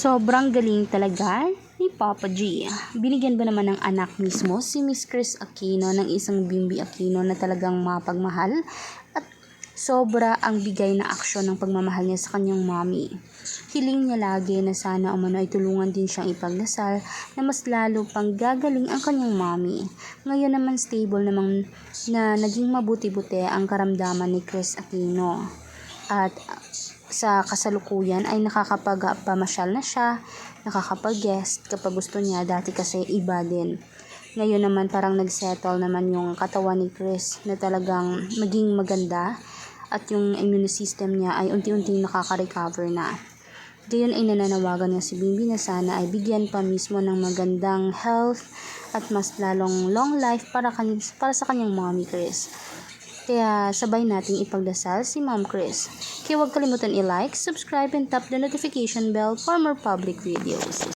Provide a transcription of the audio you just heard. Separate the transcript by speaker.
Speaker 1: Sobrang galing talaga ni Papa G. Binigyan ba naman ng anak mismo si Miss Chris Aquino ng isang Bimbi Aquino na talagang mapagmahal at sobra ang bigay na aksyon ng pagmamahal niya sa kanyang mommy. Hiling niya lagi na sana umano ay tulungan din siyang ipagdasal na mas lalo pang gagaling ang kanyang mommy. Ngayon naman stable namang na naging mabuti-buti ang karamdaman ni Chris Aquino. At sa kasalukuyan ay nakakapagpamasyal na siya, nakakapag-guest kapag gusto niya, dati kasi iba din. Ngayon naman parang nagsettle naman yung katawan ni Chris na talagang maging maganda at yung immune system niya ay unti-unting nakaka-recover na. Gayon ay nananawagan nga si Bimbi na sana ay bigyan pa mismo ng magandang health at mas lalong long life para sa kanyang mommy Chris. Kaya sabay nating ipagdasal si Ma'am Chris. Kaya huwag kalimutan i-like, subscribe, and tap the notification bell for more public videos.